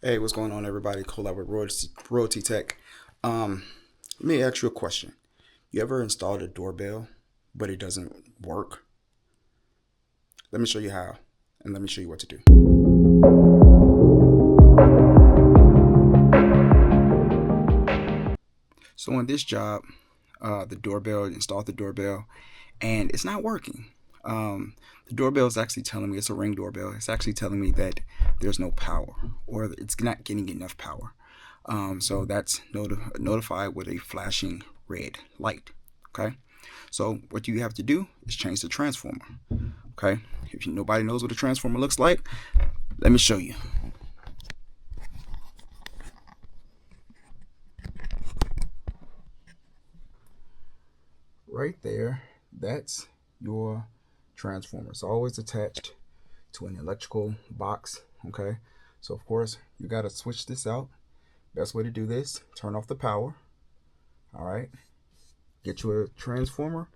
Hey, what's going on, everybody? Collab with Royalty Tech. Let me ask you a question. You ever installed a doorbell, but it doesn't work? Let me show you how, and let me show you what to do. So on this job, installed the doorbell, and it's not working. The doorbell is actually telling me, it's a Ring doorbell, it's actually telling me that there's no power, or it's not getting enough power. So that's notified with a flashing red light. Okay, so what you have to do is change the transformer. Okay, if nobody knows what a transformer looks like, let me show you. Right there, that's your transformer. It's always attached to an electrical box. Okay, so of course you got to switch this out. Best way to do this: turn off the power. All right, get you a transformer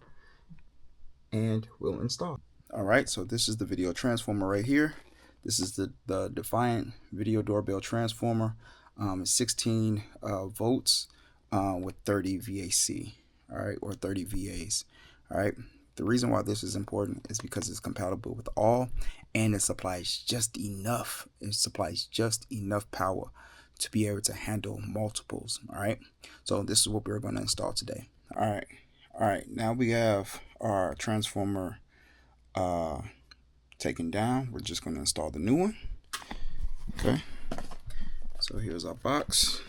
and we'll install. All right, so this is the video transformer right here. This is the Defiant video doorbell transformer. It's 16 volts with 30 VAC. All right, or 30 VAs. All right, the reason why this is important is because it's compatible with all, and it supplies just enough. It supplies just enough power to be able to handle multiples. All right, so this is what we're going to install today. All right, now we have our transformer taken down. We're just going to install the new one. Okay, so here's our box.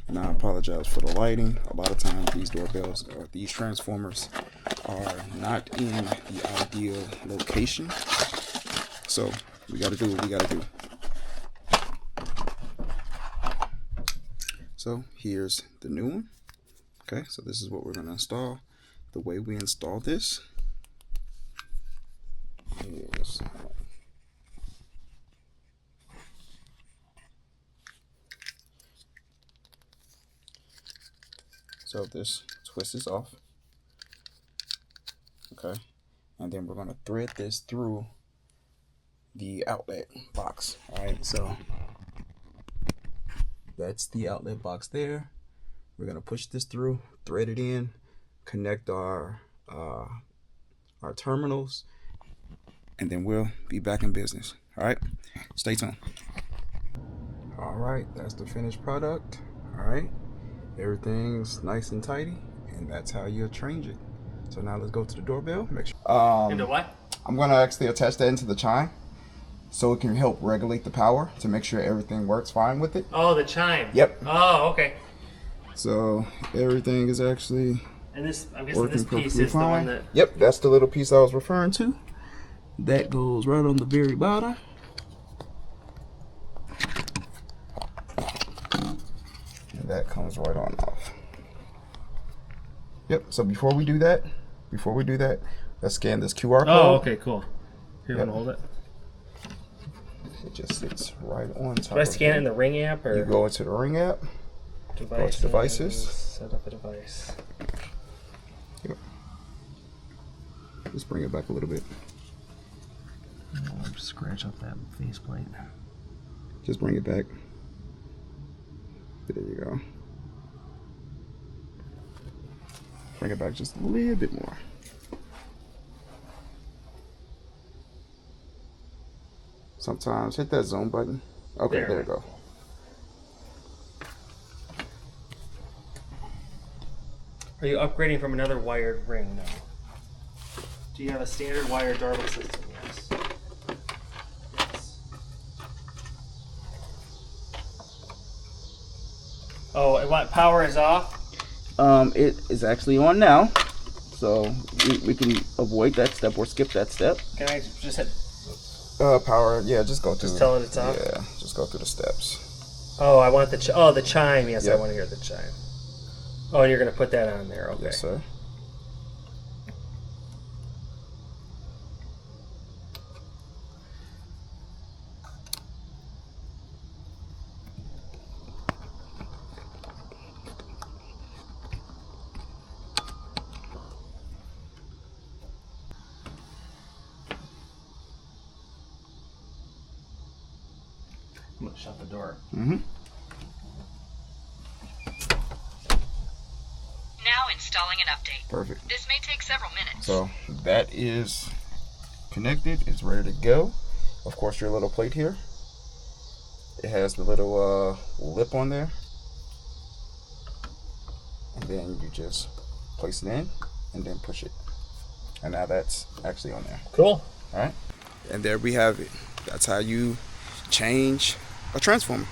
Now I apologize for the lighting. A lot of times these doorbells or these transformers are not in the ideal location, so we got to do what we got to do. So here's the new one. Okay, so this is what we're going to install. The way we install this is so this twist is off. Okay, and then we're going to thread this through the outlet box. All right, so that's the outlet box there. We're going to push this through, thread it in, connect our terminals, and then we'll be back in business. All right, stay tuned. All right, that's the finished product. All right, everything's nice and tidy, and that's how you change it. So now let's go to the doorbell. Make sure. Into what? I'm gonna actually attach that into the chime, so it can help regulate the power to make sure everything works fine with it. Oh, the chime. Yep. Oh, okay. So everything is actually And this, I'm guessing working this piece perfectly is the fine. one that. Yep, that's the little piece I was referring to. That goes right on the very bottom. And that comes right on off. Yep, so before we do that, let's scan this QR code. Oh, okay, cool. Here, Yep. want to hold it? It just sits right on top. Do I scan it in the Ring app or? You go into the Ring app. Go to devices. Set up a device. Yep. Just bring it back a little bit. I'll just scratch up that faceplate. Just bring it back. There you go. Bring it back just a little bit more. Sometimes hit that zoom button. Okay, there you go. Are you upgrading from another wired Ring now? Do you have a standard wired doorbell system? Yes. Yes. Oh, and what power is off? It is actually on now, so we can avoid that step or skip that step. Can I just hit? Power. Yeah, just go through. Just tell it it's off. Yeah, just go through the steps. Oh, I want the the chime. Yes, Yep. I want to hear the chime. Oh, and you're gonna put that on there. Okay. Yes, sir. I'm gonna shut the door. Mm-hmm. Now installing an update. Perfect. This may take several minutes. So that is connected. It's ready to go. Of course, your little plate here. It has the little lip on there. And then you just place it in and then push it. And now that's actually on there. Cool. All right. And there we have it. That's how you change a transformer.